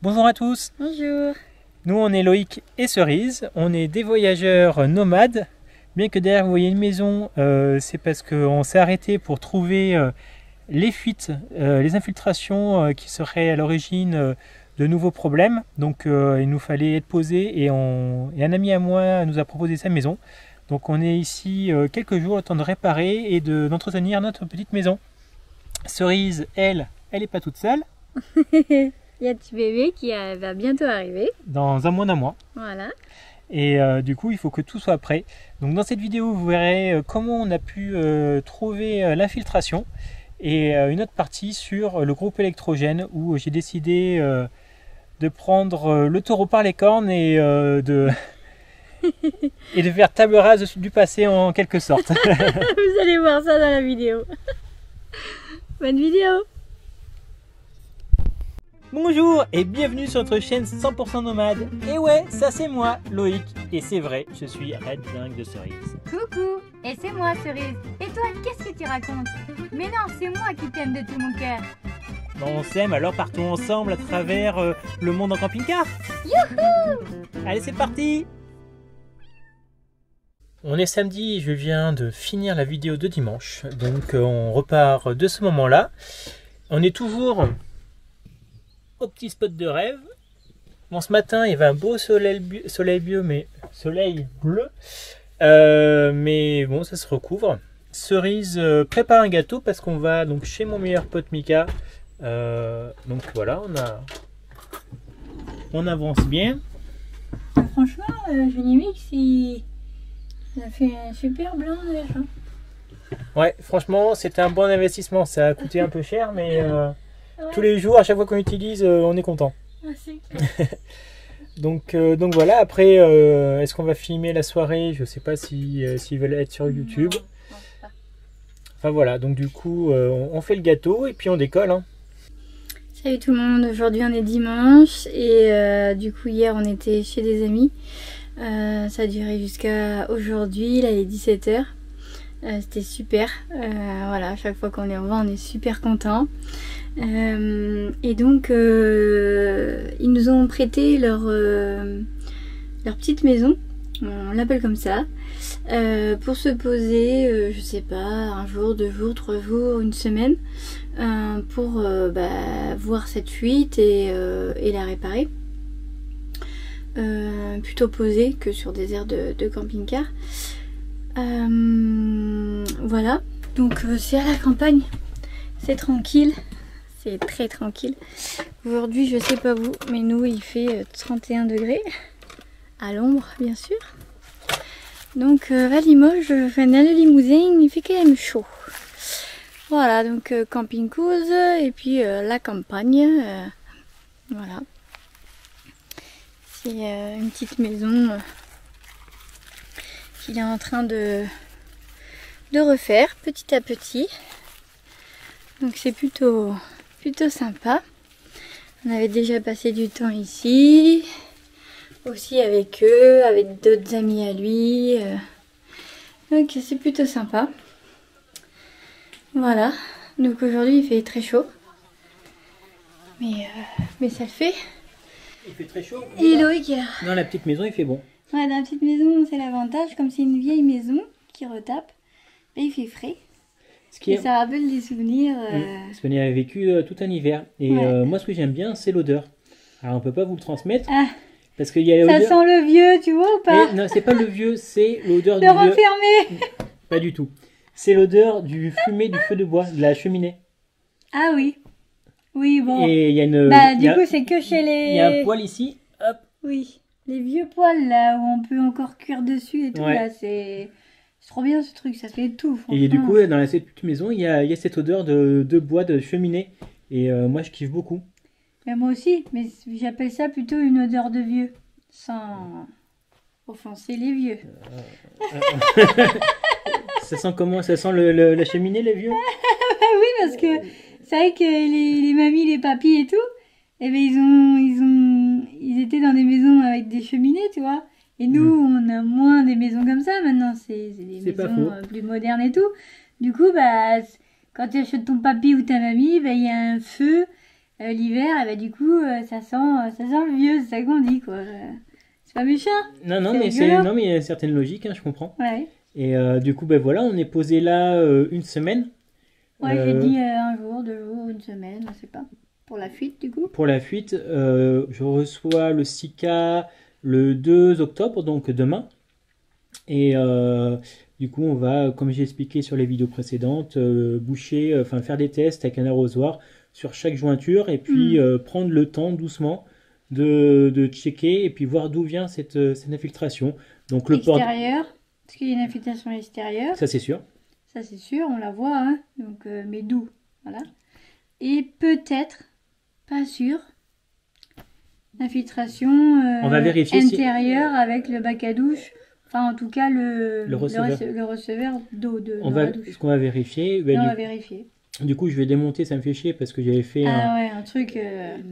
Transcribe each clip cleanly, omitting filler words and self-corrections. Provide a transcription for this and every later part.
Bonjour à tous. Bonjour. Nous on est Loïc et Cerise, on est des voyageurs nomades. Bien que derrière vous voyez une maison, c'est parce qu'on s'est arrêté pour trouver les fuites, les infiltrations qui seraient à l'origine de nouveaux problèmes. Donc il nous fallait être posé et un ami à moi nous a proposé sa maison. Donc on est ici quelques jours, le temps de réparer et d'entretenir notre petite maison. Cerise, elle n'est pas toute seule. Il y a petit bébé qui va bientôt arriver. Dans un mois. Voilà. Et du coup, il faut que tout soit prêt. Donc dans cette vidéo, vous verrez comment on a pu trouver l'infiltration et une autre partie sur le groupe électrogène où j'ai décidé de prendre le taureau par les cornes et de faire table rase du passé en quelque sorte. Vous allez voir ça dans la vidéo. Bonne vidéo. Bonjour et bienvenue sur notre chaîne 100% nomade. Et ouais, ça c'est moi, Loïc. Et c'est vrai, je suis Red Dingue de Cerise. Coucou, et c'est moi Cerise. Et toi, qu'est-ce que tu racontes? Mais non, c'est moi qui t'aime de tout mon cœur. Bon, on s'aime, alors partons ensemble à travers le monde en camping-car. Youhou! Allez, c'est parti! On est samedi et je viens de finir la vidéo de dimanche. Donc on repart de ce moment-là. On est toujours au petit spot de rêve. Bon, ce matin, il y avait un beau soleil bleu, mais bon, ça se recouvre. Cerise prépare un gâteau parce qu'on va donc chez mon meilleur pote Mika. Donc voilà, on avance bien. Franchement, Junimix, il a fait un super blanc déjà. Ouais, franchement, c'était un bon investissement. Ça a coûté un peu cher, mais tous les jours, à chaque fois qu'on utilise, on est content. Ah, c'est clair. Donc voilà, après, est-ce qu'on va filmer la soirée? Je sais pas s'ils veulent être sur YouTube. Non, pas. Enfin voilà, donc du coup, on fait le gâteau et puis on décolle. Hein. Salut tout le monde, aujourd'hui on est dimanche et du coup hier on était chez des amis. Ça a duré jusqu'à aujourd'hui, là il est 17h. C'était super, voilà, à chaque fois qu'on les revoit on est super contents. Et donc ils nous ont prêté leur petite maison, on l'appelle comme ça, pour se poser, je sais pas, un jour, 2 jours, 3 jours, une semaine, pour voir cette fuite et la réparer. Plutôt posé que sur des aires de camping-car. Voilà, donc c'est à la campagne, c'est tranquille. C'est très tranquille. Aujourd'hui, je sais pas vous, mais nous, il fait 31 degrés. À l'ombre, bien sûr. Donc, à Limoges, dans le Limousin, il fait quand même chaud. Voilà, donc camping cause et puis la campagne. Voilà. C'est une petite maison qu'il est en train de refaire petit à petit. Donc, c'est plutôt sympa. On avait déjà passé du temps ici, aussi avec eux, avec d'autres amis à lui. Donc c'est plutôt sympa. Voilà. Donc aujourd'hui il fait très chaud, mais ça le fait. Il fait très chaud. Et Loïc est là. Dans la petite maison, il fait bon. Ouais, dans la petite maison c'est l'avantage, comme c'est une vieille maison qui retape, il fait frais. Et ça rappelle des souvenirs. Parce qu'on y avait vécu tout un hiver. Et ouais. moi, ce que j'aime bien, c'est l'odeur. Alors, on peut pas vous le transmettre. Ah, parce qu'il y a ça sent le vieux, tu vois ou pas? Non, c'est pas le vieux, c'est l'odeur du renfermé. Pas du tout. C'est l'odeur du fumé du feu de bois, de la cheminée. Ah oui. Oui, bon. Et il y a une. Du coup, c'est que chez les. Il y a un poêle ici. Hop. Oui. Les vieux poêles, là, où on peut encore cuire dessus et tout, ouais. Là, c'est trop bien ce truc, ça fait tout. Et du coup, dans cette petite maison, il y a cette odeur de bois, de cheminée. Et moi, je kiffe beaucoup. Mais moi aussi, mais j'appelle ça plutôt une odeur de vieux, sans offenser les vieux. Ça sent comment? Ça sent la cheminée, les vieux? Oui, parce que c'est vrai que les mamies, les papis et tout, eh ben, ils étaient dans des maisons avec des cheminées, tu vois. Et nous, on a moins des maisons comme ça maintenant, c'est des maisons plus modernes et tout. Du coup, quand tu achètes ton papy ou ta mamie, il y a un feu l'hiver, et bah, du coup, ça sent le vieux, c'est ça qu'on dit, quoi. C'est pas méchant. Non, non, mais rigolo. non, mais il y a une certaine logique, hein, je comprends. Ouais. Et du coup, ben voilà, on est posé là une semaine. Ouais, j'ai dit un jour, 2 jours, une semaine, on sait pas. Pour la fuite, du coup. Pour la fuite, je reçois le 6K le 2 octobre, donc demain. Et du coup, on va, comme j'ai expliqué sur les vidéos précédentes, boucher, enfin faire des tests avec un arrosoir sur chaque jointure et puis prendre le temps doucement de checker et puis voir d'où vient cette infiltration. Donc le port, Extérieur, parce qu'il y a une infiltration extérieure. ça c'est sûr. Ça, c'est sûr, on la voit, hein. Donc, mais d'où? Voilà. Et peut-être, pas sûr, infiltration On va vérifier si- intérieure avec le bac à douche. Enfin, en tout cas, le receveur. le receveur d'eau On dans va, la douche. ce qu'on va vérifier, Là, ben, on va vérifier. du coup, je vais démonter, ça me fait chier parce que j'avais fait un... Ah ouais, un truc...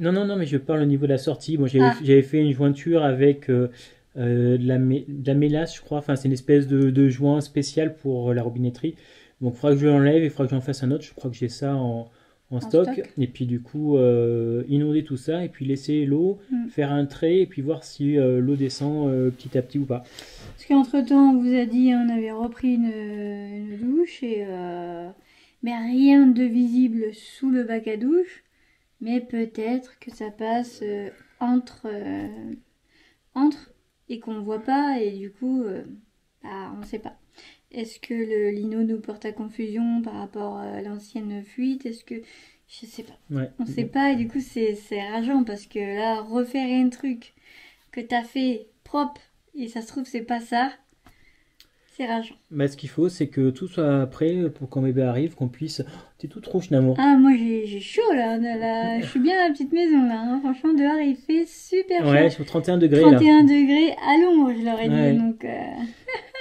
Non, non, non, mais je parle au niveau de la sortie. Bon, Ah. j'avais fait une jointure avec de la mélasse, je crois. Enfin, c'est une espèce de joint spécial pour la robinetterie. Donc, il faudra que je l'enlève, il faudra que j'en fasse un autre. Je crois que j'ai ça en stock. Et puis, du coup, inonder tout ça et puis laisser l'eau, faire un trait et puis voir si l'eau descend petit à petit ou pas. Parce qu'entre-temps, on vous a dit, on avait repris une douche et... mais rien de visible sous le bac à douche. Mais peut-être que ça passe entre et qu'on ne voit pas et du coup, bah, on ne sait pas. Est-ce que le lino nous porte à confusion par rapport à l'ancienne fuite? Est-ce que... Je sais pas. Ouais. On sait pas et du coup c'est rageant parce que là, refaire un truc que t'as fait propre et ça se trouve c'est pas ça, c'est rageant. Bah, ce qu'il faut, c'est que tout soit prêt pour quand bébé arrive, qu'on puisse... T'es toute rouge, Namour. Ah, moi j'ai chaud là, je suis bien à la petite maison là, hein. Franchement dehors il fait super chaud. Ouais, sur 31 degrés 31 là. degrés à l'ombre, je leur ai Ouais. dit. Donc,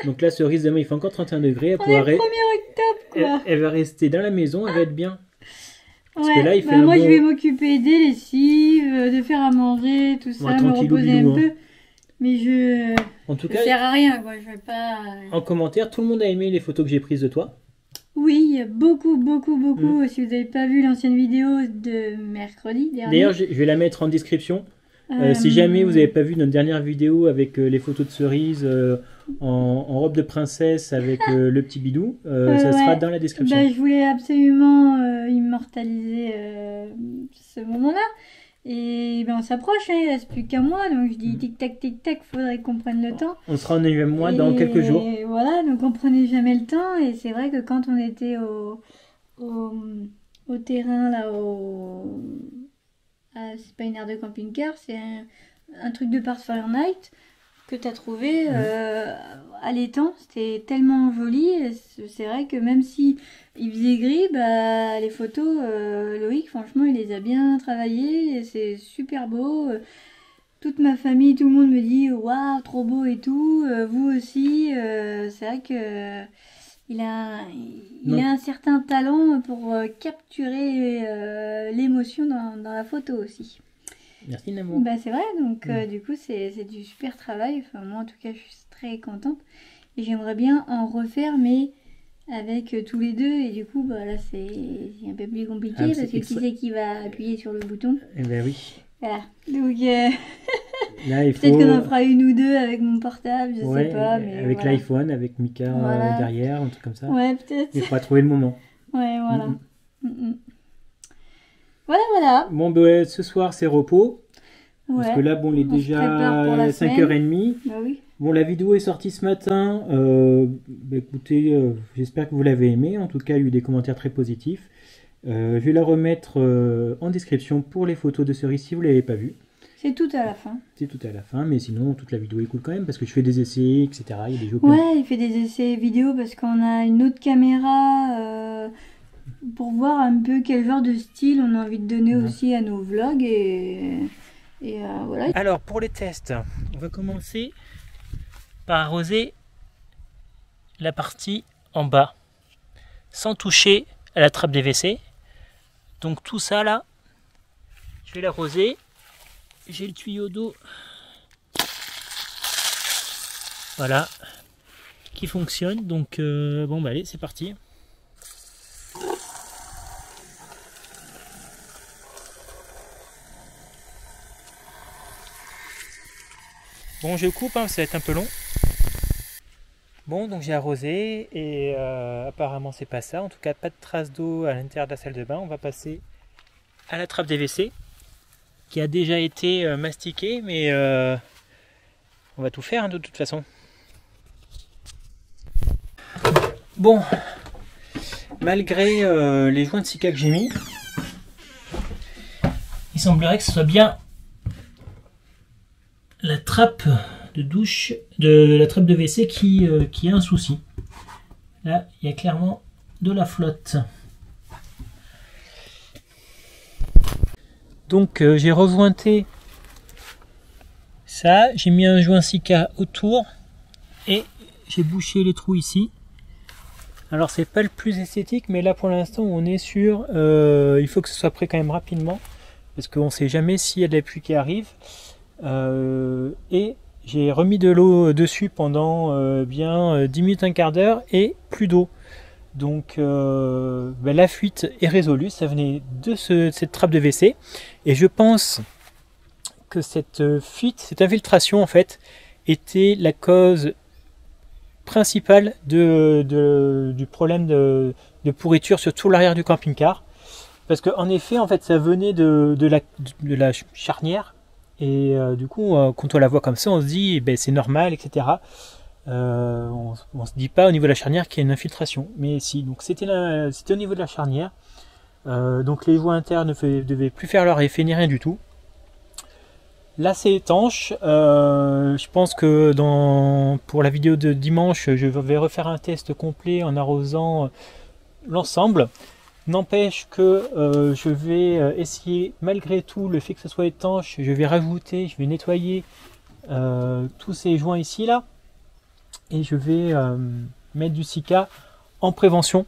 Donc là, Cerise, demain, il fait encore 31 degrés. on est le 1er octobre quoi. Elle va rester dans la maison, elle va être bien. Parce Ouais, que là, il fait bah, un moi bon- je vais m'occuper des lessives, de faire à manger, tout ça, Ouais, me tranquillou, reposer bilou, un peu. Mais En tout je cas, sers à rien quoi, je vais pas... en commentaire, tout le monde a aimé les photos que j'ai prises de toi. Oui, il y a beaucoup. Si vous n'avez pas vu l'ancienne vidéo de mercredi dernier. D'ailleurs, je vais la mettre en description. Si jamais vous n'avez pas vu notre dernière vidéo avec les photos de Cerise en robe de princesse avec le petit bidou, ça sera dans la description. Bah, je voulais absolument immortaliser ce moment-là. Et ben, on s'approche, hein, il ne reste plus qu'un mois. Donc je dis tic-tac, faudrait qu'on prenne le temps. On sera en 9e mois dans quelques jours. Et voilà, donc on prenait jamais le temps. Et c'est vrai que quand on était au terrain, là, c'est pas une aire de camping-car, c'est un truc de Pathfinder que tu as trouvé à l'étang. C'était tellement joli. Et c'est vrai que même si il faisait gris, bah, les photos, Loïc, franchement, il les a bien travaillées. Et c'est super beau. Toute ma famille, tout le monde me dit waouh, trop beau et tout. Vous aussi. C'est vrai que il a un certain talent pour capturer l'émotion dans la photo aussi. Merci, Namour. Bah, c'est vrai, donc du coup c'est du super travail. Enfin, moi en tout cas je suis très contente et j'aimerais bien en refaire mais avec tous les deux et du coup bah, là c'est un peu plus compliqué Ah, parce c'est que qui c'est qui va appuyer sur le bouton? Eh ben oui. Voilà, donc Là, il peut-être faut... qu'on en fera une ou deux avec mon portable, je Ouais, sais pas. Mais avec voilà. l'iPhone, avec Mika Voilà. derrière, un truc comme ça. Ouais, peut-être. Il faudra trouver le moment. Ouais, voilà. Voilà. Bon, ben, ce soir, c'est repos. Ouais. Parce que là, bon, il est On se prépare pour déjà la 5h30. Bah oui. Bon, la vidéo est sortie ce matin. Bah, écoutez, j'espère que vous l'avez aimé. En tout cas, il y a eu des commentaires très positifs. Je vais la remettre en description pour les photos de Cerise si vous ne l'avez pas vue. C'est tout à la fin. C'est tout à la fin, mais sinon, toute la vidéo est cool quand même parce que je fais des essais, etc. Il y a des jeux Ouais, il fait des essais vidéo parce qu'on a une autre caméra pour voir un peu quel genre de style on a envie de donner aussi à nos vlogs et voilà. Alors, pour les tests, on va commencer par arroser la partie en bas sans toucher à la trappe des WC. Donc tout ça là, je vais l'arroser. J'ai le tuyau d'eau, voilà, qui fonctionne. Donc bon bah allez, c'est parti. Bon, je coupe, hein, ça va être un peu long. Bon, donc j'ai arrosé et apparemment c'est pas ça. En tout cas, pas de traces d'eau à l'intérieur de la salle de bain. On va passer à la trappe des WC qui a déjà été mastiquée, mais on va tout faire hein, de toute façon. Bon, malgré les joints de Sika que j'ai mis, il semblerait que ce soit bien la trappe de douche, de la trappe de WC qui a un souci. Là, il y a clairement de la flotte. Donc j'ai rejointé ça, j'ai mis un joint Sika autour et j'ai bouché les trous ici. Alors c'est pas le plus esthétique, mais là pour l'instant on est sur il faut que ce soit prêt quand même rapidement parce qu'on sait jamais s'il y a de la pluie qui arrive. Et j'ai remis de l'eau dessus pendant bien 10 minutes, un quart d'heure et plus d'eau. Donc la fuite est résolue, ça venait de cette trappe de WC et je pense que cette fuite, cette infiltration en fait était la cause principale du problème de pourriture sur tout l'arrière du camping-car. Parce qu'en effet en fait ça venait de la charnière. Et du coup, quand on la voit comme ça, on se dit ben, c'est normal, etc. On se dit pas au niveau de la charnière qu'il y a une infiltration. Mais si, donc c'était au niveau de la charnière. Donc les voies internes ne devaient plus faire leur effet ni rien du tout. Là c'est étanche. Je pense que pour la vidéo de dimanche, je vais refaire un test complet en arrosant l'ensemble. N'empêche que je vais essayer, malgré tout, le fait que ce soit étanche, je vais nettoyer tous ces joints ici là, et je vais mettre du Sika en prévention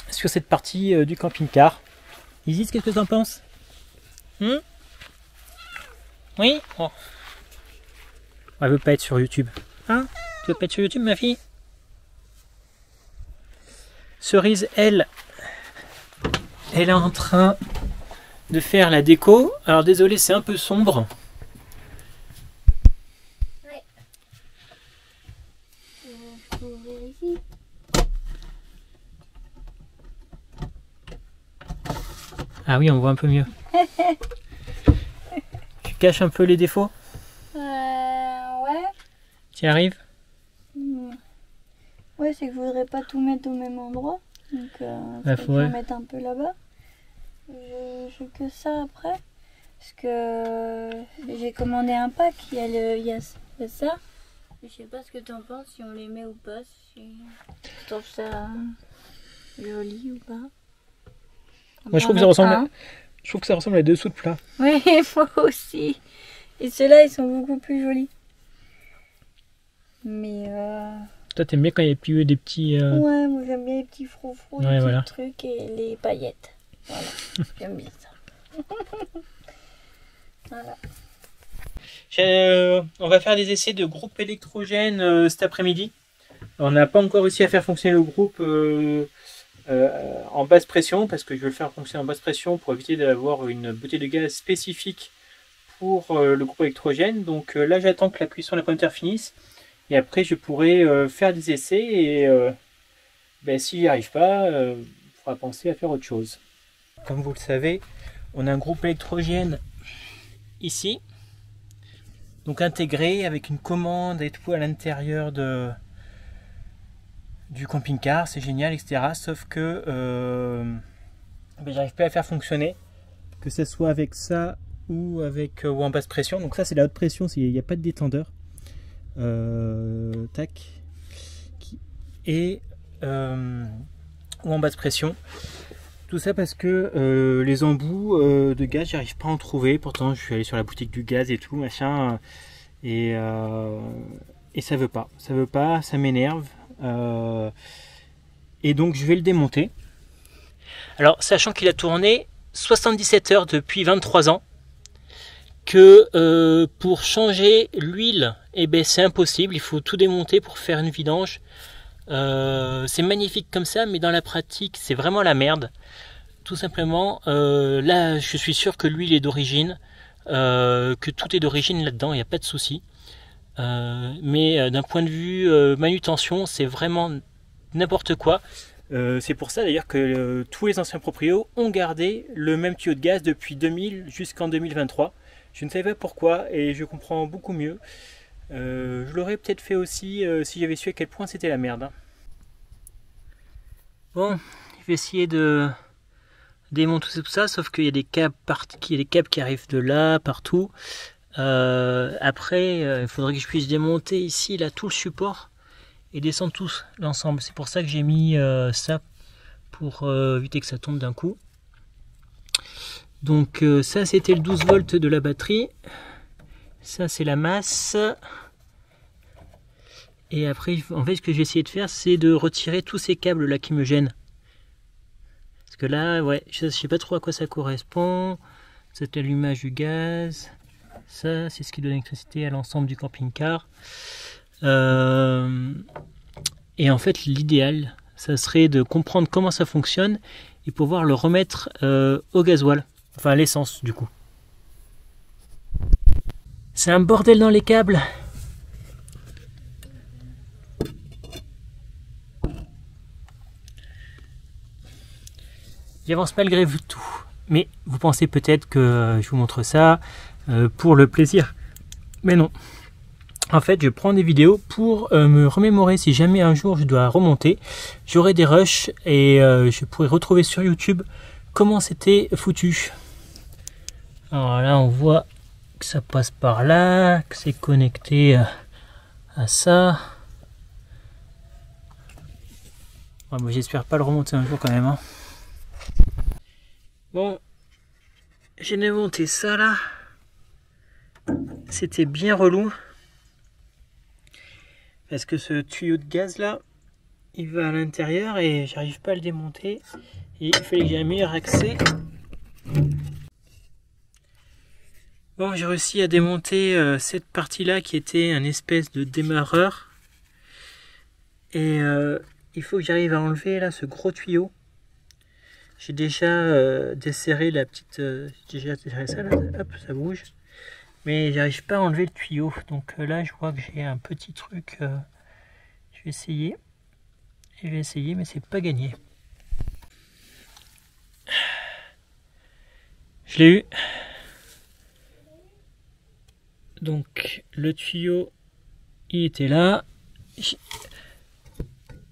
sur cette partie du camping-car. Isis, qu'est-ce que tu en penses? Oui, oh. Elle veut pas être sur YouTube. Hein? Tu veux pas être sur YouTube, ma fille? Cerise, elle est en train de faire la déco. Alors désolé, c'est un peu sombre. Ouais. Faut vérifier. Ah oui, on voit un peu mieux. Tu caches un peu les défauts? Ouais. Tu y arrives? Ouais, c'est que je voudrais pas tout mettre au même endroit. Donc, faut en mettre un peu là-bas. Je que ça après. Parce que j'ai commandé un pack. Il y a ça. Je sais pas ce que tu en penses, si on les met ou pas. Si tu trouves ça joli ou pas. Moi, je trouve que ça ressemble à dessous de plat. Oui, moi aussi. Et ceux-là, ils sont beaucoup plus jolis. Mais toi, t'aimes bien quand il y a des petits... Ouais, moi j'aime bien les petits froufrous, ouais, les voilà. petits trucs et les paillettes. Voilà, j'aime bien ça. Voilà. On va faire des essais de groupe électrogène cet après-midi. On n'a pas encore réussi à faire fonctionner le groupe en basse pression, parce que je veux le faire fonctionner en basse pression pour éviter d'avoir une bouteille de gaz spécifique pour le groupe électrogène. Donc là, j'attends que la cuisson de la pomme de terre finisse. Et après, je pourrai faire des essais et si j'y arrive pas, il faudra penser à faire autre chose. Comme vous le savez, on a un groupe électrogène ici, donc intégré avec une commande et tout à l'intérieur du camping-car. C'est génial, etc. Sauf que j'arrive pas à faire fonctionner, que ce soit avec ça ou en basse pression. Donc ça, c'est la haute pression, il n'y a pas de détendeur. Tac, et ou en basse pression, tout ça parce que les embouts de gaz, j'arrive pas à en trouver. Pourtant je suis allé sur la boutique du gaz et tout machin, et ça veut pas, ça m'énerve, et donc je vais le démonter. Alors sachant qu'il a tourné 77 heures depuis 23 ans, que pour changer l'huile, c'est impossible, il faut tout démonter pour faire une vidange. C'est magnifique comme ça, mais dans la pratique c'est vraiment la merde, tout simplement. Là je suis sûr que l'huile est d'origine, que tout est d'origine là-dedans, il n'y a pas de souci. mais d'un point de vue manutention, c'est vraiment n'importe quoi. C'est pour ça d'ailleurs que tous les anciens proprios ont gardé le même tuyau de gaz depuis 2000 jusqu'en 2023. Je ne savais pas pourquoi et je comprends beaucoup mieux. Je l'aurais peut-être fait aussi si j'avais su à quel point c'était la merde. Bon, je vais essayer de démonter tout ça, sauf qu'il y a des câbles qui arrivent de là, partout. Après, il faudrait que je puisse démonter ici, là, tout le support et descendre tous l'ensemble. C'est pour ça que j'ai mis ça, pour éviter que ça tombe d'un coup. Donc ça, c'était le 12 volts de la batterie. Ça, c'est la masse. Et après, en fait, ce que j'ai essayé de faire, c'est de retirer tous ces câbles là qui me gênent. Parce que là, ouais, je sais pas trop à quoi ça correspond. C'est l'allumage du gaz. Ça, c'est ce qui donne l'électricité à l'ensemble du camping-car. Et en fait, l'idéal, ça serait de comprendre comment ça fonctionne et pouvoir le remettre au gasoil. Enfin, à l'essence, du coup. C'est un bordel dans les câbles. J'avance malgré tout. Mais vous pensez peut-être que je vous montre ça pour le plaisir. Mais non. En fait, je prends des vidéos pour me remémorer si jamais un jour je dois remonter. J'aurai des rushs et je pourrai retrouver sur YouTube comment c'était foutu. Alors là, on voit que ça passe par là, que c'est connecté à ça. Ouais, moi, j'espère pas le remonter un jour quand même. Hein. Bon, j'ai démonté ça là. C'était bien relou. Parce que ce tuyau de gaz là, il va à l'intérieur et j'arrive pas à le démonter. Et il fallait que j'ai un meilleur accès. Bon, j'ai réussi à démonter cette partie là qui était un espèce de démarreur. Et il faut que j'arrive à enlever là ce gros tuyau. J'ai déjà desserré la petite... j'ai déjà desserré ça là, hop, ça bouge. Mais j'arrive pas à enlever le tuyau. Donc là, je vois que j'ai un petit truc. Je vais essayer. Je vais essayer, mais c'est pas gagné. Je l'ai eu. Donc le tuyau, il était là.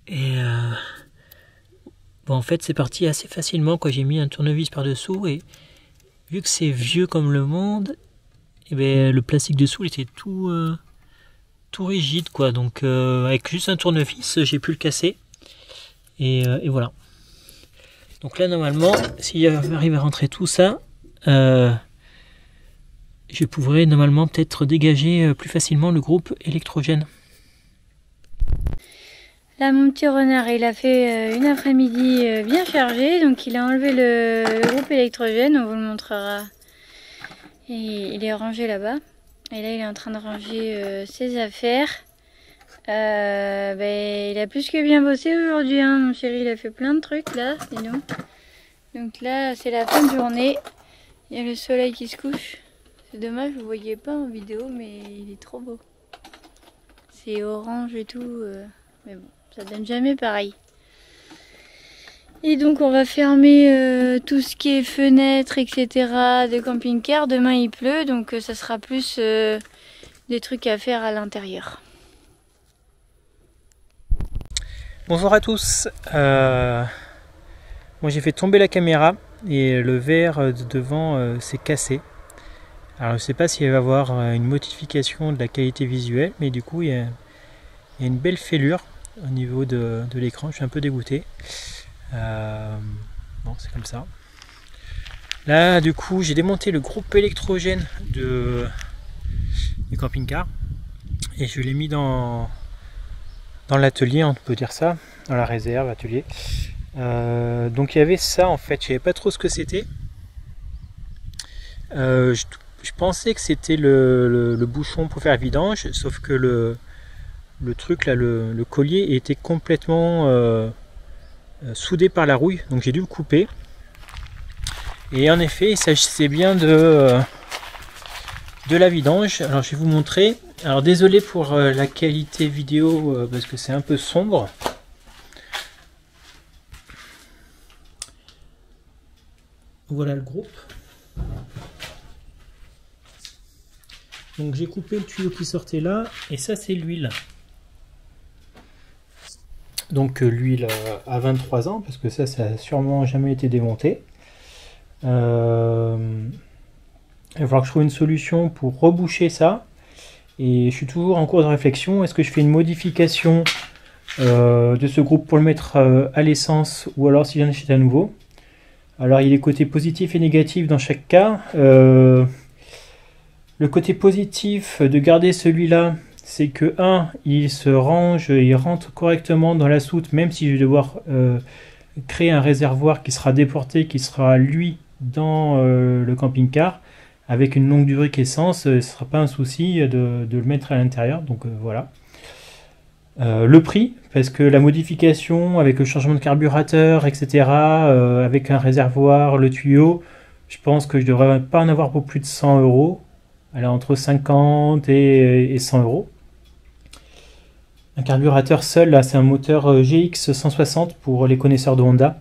Et bon, en fait, c'est parti assez facilement quand j'ai mis un tournevis par-dessous. Et vu que c'est vieux comme le monde, et ben, le plastique dessous il était tout rigide, quoi. Donc avec juste un tournevis, j'ai pu le casser. Et voilà. Donc là, normalement, si j'arrive à rentrer tout ça, je pourrais normalement peut-être dégager plus facilement le groupe électrogène. Là, mon petit renard, il a fait une après-midi bien chargée, donc il a enlevé le groupe électrogène, on vous le montrera. Et il est rangé là-bas. Et là, il est en train de ranger ses affaires. Il a plus que bien bossé aujourd'hui, hein, mon chéri, il a fait plein de trucs là, dis donc. Donc là, c'est la fin de journée. Il y a le soleil qui se couche. C'est dommage, vous ne voyez pas en vidéo, mais il est trop beau. C'est orange et tout, mais bon. Ça donne jamais pareil. Et donc on va fermer tout ce qui est fenêtres, etc. de camping-car. Demain il pleut, donc ça sera plus des trucs à faire à l'intérieur. Bonjour à tous. Moi j'ai fait tomber la caméra et le verre de devant s'est cassé. Alors je sais pas s'il va y avoir une modification de la qualité visuelle, mais du coup il y a une belle fêlure au niveau de l'écran. Je suis un peu dégoûté. Bon, c'est comme ça. Là, du coup, j'ai démonté le groupe électrogène du camping-car et je l'ai mis dans l'atelier, on peut dire ça, dans la réserve, atelier. Donc il y avait ça en fait. Je savais pas trop ce que c'était. Je pensais que c'était le bouchon pour faire vidange, sauf que le truc là, le collier était complètement soudé par la rouille, donc j'ai dû le couper. Et en effet, il s'agissait bien de la vidange. Alors je vais vous montrer. Alors désolé pour la qualité vidéo parce que c'est un peu sombre. Voilà le groupe. Donc j'ai coupé le tuyau qui sortait là et ça c'est l'huile. Donc l'huile à 23 ans parce que ça a sûrement jamais été démonté. Il va falloir que je trouve une solution pour reboucher ça. Et je suis toujours en cours de réflexion. Est-ce que je fais une modification de ce groupe pour le mettre à l'essence ou alors si j'en achète à nouveau? Alors il y a des côtés positifs et négatifs dans chaque cas. Le côté positif de garder celui-là, c'est que il se range, il rentre correctement dans la soute, même si je vais devoir créer un réservoir qui sera déporté, qui sera lui dans le camping-car. Avec une longue durée qu'essence, ce ne sera pas un souci de le mettre à l'intérieur. Donc voilà. Le prix, parce que la modification avec le changement de carburateur, etc., avec un réservoir, le tuyau, je pense que je ne devrais pas en avoir pour plus de 100 euros. Elle est entre 50 et 100 euros. Un carburateur seul, là, c'est un moteur GX 160 pour les connaisseurs de Honda.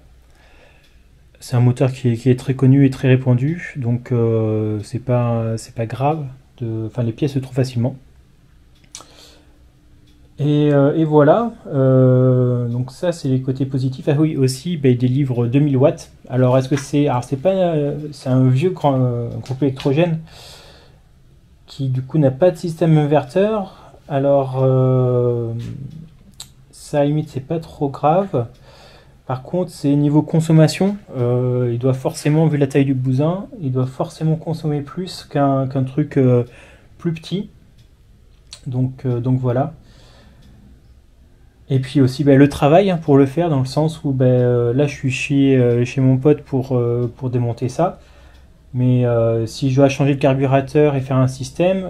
C'est un moteur qui est très connu et très répandu, donc c'est pas grave. Enfin, les pièces se trouvent facilement. Et voilà. Donc ça, c'est les côtés positifs. Ah oui, aussi, il délivre 2000 watts. Alors, est-ce que c'est... Alors, c'est un vieux groupe électrogène qui, du coup, n'a pas de système inverteur. Alors, ça, à la limite, c'est pas trop grave. Par contre, c'est niveau consommation, il doit forcément, vu la taille du bousin, il doit forcément consommer plus qu'un truc plus petit. Donc voilà. Et puis aussi le travail pour le faire, dans le sens où là je suis chez mon pote pour démonter ça. Mais si je dois changer de carburateur et faire un système,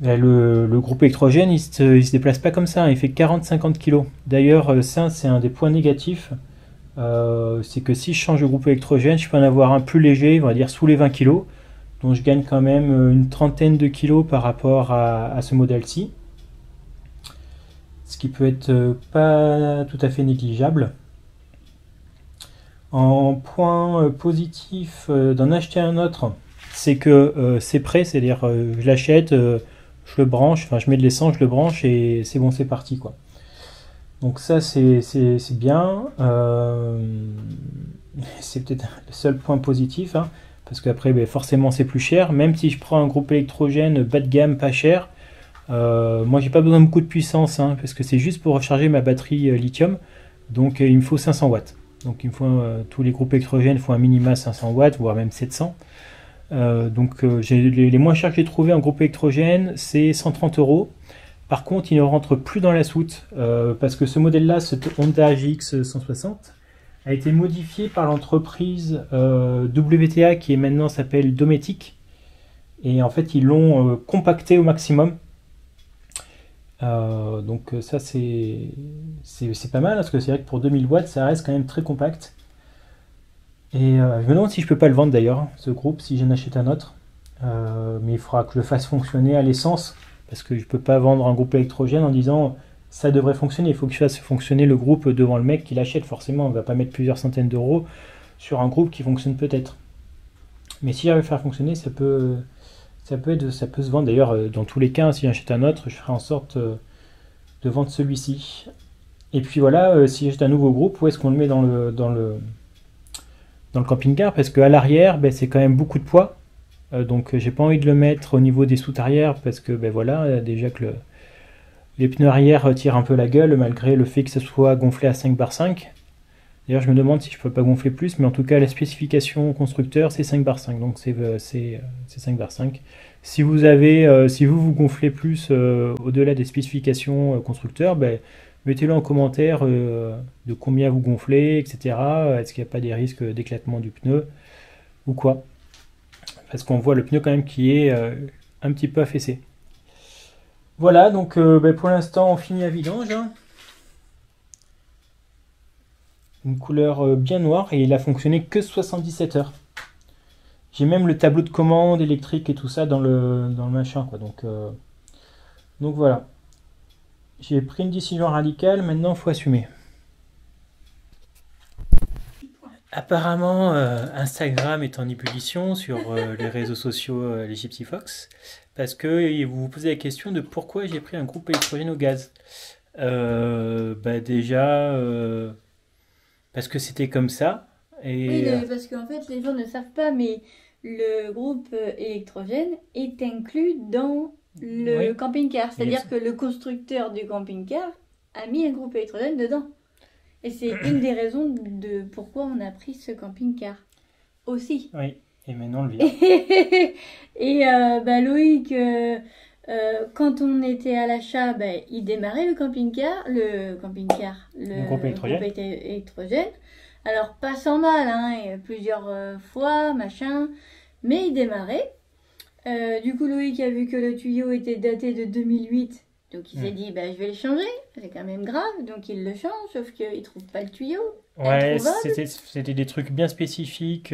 le groupe électrogène il se déplace pas comme ça, hein, il fait 40-50 kg. D'ailleurs, ça c'est un des points négatifs, c'est que si je change de groupe électrogène, je peux en avoir un plus léger, on va dire sous les 20 kg, donc je gagne quand même une trentaine de kilos par rapport à ce modèle-ci, ce qui peut être pas tout à fait négligeable. En point positif d'en acheter un autre, c'est que c'est prêt, c'est-à-dire je l'achète, je le branche, enfin je mets de l'essence, je le branche et c'est bon, c'est parti quoi. Donc ça c'est bien. C'est peut-être le seul point positif, hein, parce qu'après forcément c'est plus cher. Même si je prends un groupe électrogène bas de gamme, pas cher, moi j'ai pas besoin de beaucoup de puissance, hein, parce que c'est juste pour recharger ma batterie lithium. Donc il me faut 500 watts. Donc il me faut tous les groupes électrogènes font un minima 500 watts, voire même 700. Les moins chers que j'ai trouvé en groupe électrogène, c'est 130 euros. Par contre, il ne rentre plus dans la soute parce que ce modèle-là, ce Honda GX 160, a été modifié par l'entreprise WTA qui maintenant s'appelle Dometic. Et en fait, ils l'ont compacté au maximum. Donc ça, c'est pas mal parce que c'est vrai que pour 2000 watts, ça reste quand même très compact. Et je me demande si je peux pas le vendre d'ailleurs, ce groupe, si j'en achète un autre. Mais il faudra que je le fasse fonctionner à l'essence, parce que je peux pas vendre un groupe électrogène en disant ça devrait fonctionner. Il faut que je fasse fonctionner le groupe devant le mec qui l'achète. Forcément, on va pas mettre plusieurs centaines d'euros sur un groupe qui fonctionne peut-être. Mais si j'arrive à le faire fonctionner, ça peut se vendre. D'ailleurs, dans tous les cas, si j'achète un autre, je ferai en sorte de vendre celui-ci. Et puis voilà, si j'achète un nouveau groupe, où est-ce qu'on le met dans le camping-car, parce qu'à l'arrière, c'est quand même beaucoup de poids. Donc j'ai pas envie de le mettre au niveau des soutes arrière, parce que voilà, déjà que les pneus arrière tirent un peu la gueule, malgré le fait que ce soit gonflé à 5 bar 5. D'ailleurs, je me demande si je peux pas gonfler plus, mais en tout cas, la spécification constructeur, c'est 5 bar 5, donc c'est 5 bar 5. Si vous gonflez plus au-delà des spécifications constructeurs, mettez-le en commentaire de combien vous gonflez, etc. Est-ce qu'il n'y a pas des risques d'éclatement du pneu ou quoi? Parce qu'on voit le pneu quand même qui est un petit peu affaissé. Voilà, donc pour l'instant on finit à vidange. Hein. Une couleur bien noire et il a fonctionné que 77 heures. J'ai même le tableau de commande électrique et tout ça dans le machin, quoi. Donc voilà. J'ai pris une décision radicale, maintenant il faut assumer. Apparemment, Instagram est en ébullition sur les réseaux sociaux, les Gypsy Fox, parce que vous vous posez la question de pourquoi j'ai pris un groupe électrogène au gaz. Déjà, parce que c'était comme ça. Oui, parce qu'en fait, les gens ne savent pas, mais le groupe électrogène est inclus dans le camping-car. C'est-à-dire que le constructeur du camping-car a mis un groupe électrogène dedans. Et c'est une des raisons de pourquoi on a pris ce camping-car aussi. Oui, et maintenant le vire. Et Loïc, quand on était à l'achat, il démarrait le groupe électrogène. Alors pas sans mal, hein, plusieurs fois, machin, mais il démarrait. Du coup, Loïc a vu que le tuyau était daté de 2008. Donc il s'est dit, je vais le changer, c'est quand même grave, donc il le change, sauf qu'il ne trouve pas le tuyau. Ouais, c'était des trucs bien spécifiques,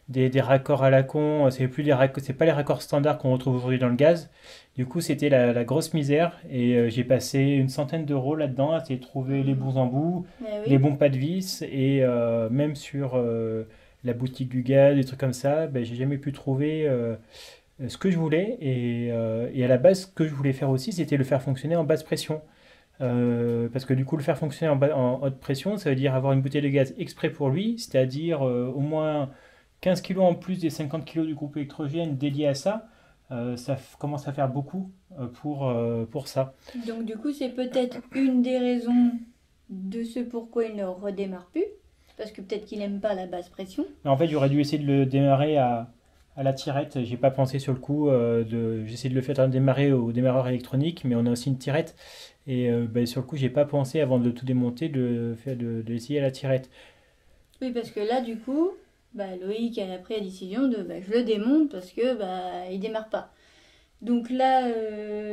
des raccords à la con, c'est pas les raccords standards qu'on retrouve aujourd'hui dans le gaz. Du coup, c'était la grosse misère, et j'ai passé une centaine d'euros là-dedans à essayer de trouver les bons embouts, les bons pas de vis, et même sur la boutique du gaz, des trucs comme ça, j'ai jamais pu trouver ce que je voulais, et à la base, ce que je voulais faire aussi, c'était le faire fonctionner en basse pression. Parce que du coup, le faire fonctionner en haute pression, ça veut dire avoir une bouteille de gaz exprès pour lui, c'est-à-dire au moins 15 kg en plus des 50 kg du groupe électrogène dédié à ça. Ça commence à faire beaucoup pour ça. Donc du coup, c'est peut-être une des raisons de ce pourquoi il ne redémarre plus, parce que peut-être qu'il n'aime pas la basse pression. Mais en fait, j'aurais dû essayer de le démarrer à la tirette. J'ai pas pensé sur le coup, j'ai essayé de le faire démarrer au démarreur électronique, mais on a aussi une tirette. Et sur le coup, j'ai pas pensé avant de tout démonter de l'essayer à la tirette. Oui, parce que là, du coup, Loïc a pris la décision de je le démonte parce que il démarre pas. Donc là,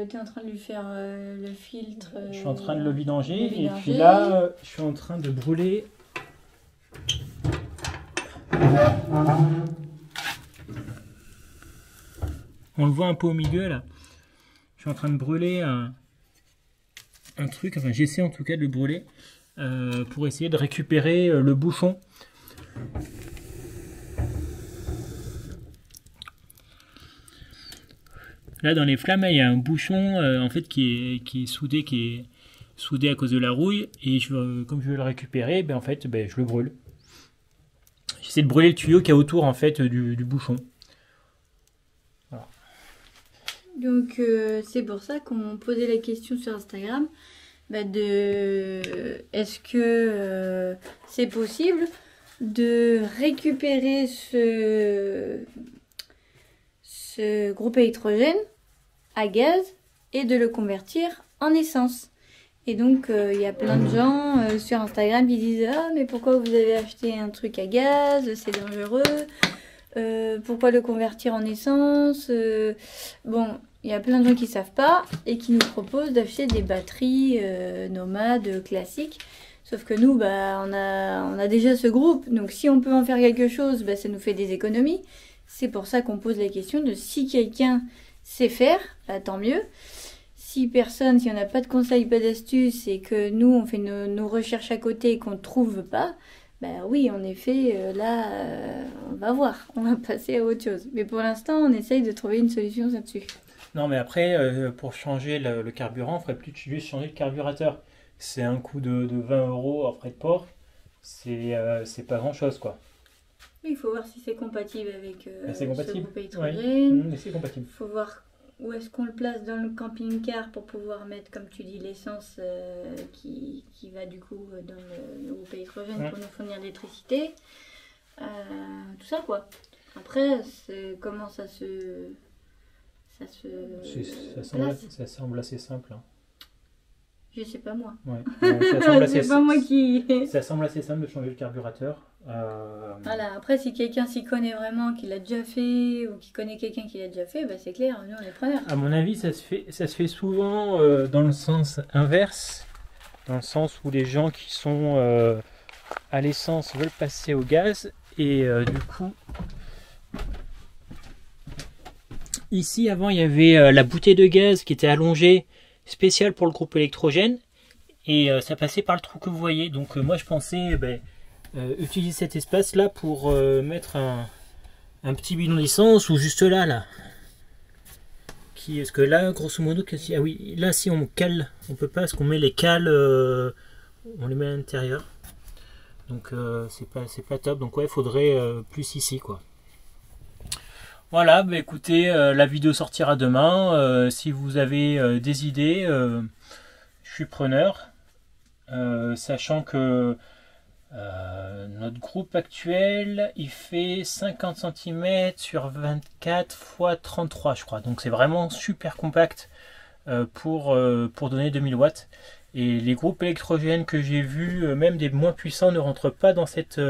tu es en train de lui faire le filtre. Je suis en train de le vidanger, et puis là, je suis en train de brûler. On le voit un peu au milieu là. Je suis en train de brûler un truc, enfin j'essaie en tout cas de le brûler pour essayer de récupérer le bouchon. Là dans les flammes, il y a un bouchon en fait qui est soudé à cause de la rouille, et comme je veux le récupérer, en fait je le brûle. J'essaie de brûler le tuyau qui est autour en fait du bouchon. Voilà. Donc c'est pour ça qu'on posait la question sur Instagram est-ce que c'est possible de récupérer ce groupe électrogène à gaz et de le convertir en essence. Et donc il y a plein de gens sur Instagram qui disent « Ah mais pourquoi vous avez acheté un truc à gaz, c'est dangereux, pourquoi le convertir en essence ?» Bon, il y a plein de gens qui ne savent pas et qui nous proposent d'acheter des batteries nomades classiques. Sauf que nous, on a déjà ce groupe, donc si on peut en faire quelque chose, ça nous fait des économies. C'est pour ça qu'on pose la question de si quelqu'un sait faire, tant mieux. Si on n'a pas de conseils, pas d'astuces, et que nous, on fait nos recherches à côté et qu'on ne trouve pas, oui, en effet, on va voir, on va passer à autre chose. Mais pour l'instant, on essaye de trouver une solution là-dessus. Non, mais après, pour changer le carburant, il faudrait plus juste changer le carburateur. C'est un coût de 20 € en frais de port, c'est pas grand-chose, quoi. Oui, il faut voir si c'est compatible avec ce groupe électrogène. Oui, c'est compatible. Il faut voir où est-ce qu'on le place dans le camping-car pour pouvoir mettre, comme tu dis, l'essence qui va du coup dans le groupe électrogène pour nous fournir l'électricité. Tout ça, quoi. Après, comment ça se ça semble assez simple. Hein. Je sais pas moi. Ça semble assez simple de changer le carburateur. Voilà, après si quelqu'un s'y connaît vraiment, qui l'a déjà fait, ou qui connaît quelqu'un qui l'a déjà fait, c'est clair, nous on est preneurs. À mon avis, ça se fait souvent dans le sens inverse, dans le sens où les gens qui sont à l'essence veulent passer au gaz, et du coup Ici, avant, il y avait la bouteille de gaz qui était allongée, spéciale pour le groupe électrogène. Et ça passait par le trou que vous voyez. Donc moi, je pensais utiliser cet espace-là pour mettre un petit bidon d'essence ou juste là. Est-ce que là, grosso modo, ah oui, là, si on cale, on peut pas, parce qu'on met les cales, on les met à l'intérieur. Donc c'est pas top. Donc ouais, il faudrait plus ici, quoi. Voilà, bah écoutez, la vidéo sortira demain. Si vous avez des idées, je suis preneur. Sachant que notre groupe actuel, il fait 50 cm sur 24 x 33, je crois. Donc c'est vraiment super compact pour donner 2000 watts. Et les groupes électrogènes que j'ai vus, même des moins puissants, ne rentrent pas dans cet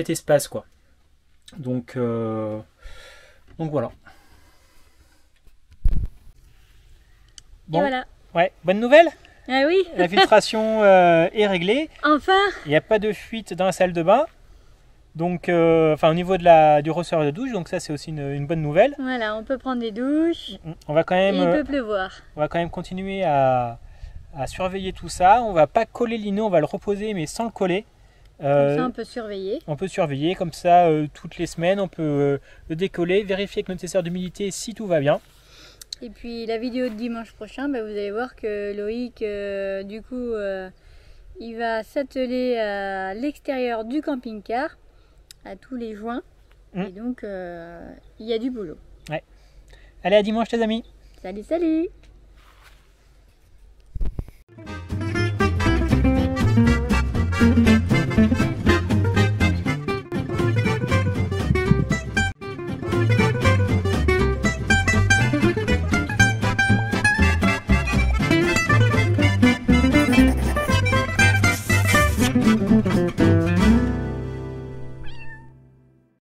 espace, quoi. Donc voilà. Bon. Et voilà. Ouais, bonne nouvelle. Ah oui. La filtration est réglée. Enfin. Il n'y a pas de fuite dans la salle de bain. Donc, au niveau du receveur de douche, donc ça c'est aussi une bonne nouvelle. Voilà, on peut prendre des douches. On va quand même. Et il peut pleuvoir. On va quand même continuer à surveiller tout ça. On va pas coller le lino, on va le reposer, mais sans le coller. Comme ça, on peut surveiller. On peut surveiller, comme ça, toutes les semaines, on peut le décoller, vérifier avec notre testeurs d'humidité si tout va bien. Et puis la vidéo de dimanche prochain, vous allez voir que Loïc, du coup, il va s'atteler à l'extérieur du camping-car, à tous les joints. Et donc, il y a du boulot. Ouais. Allez, à dimanche les amis. Salut, salut!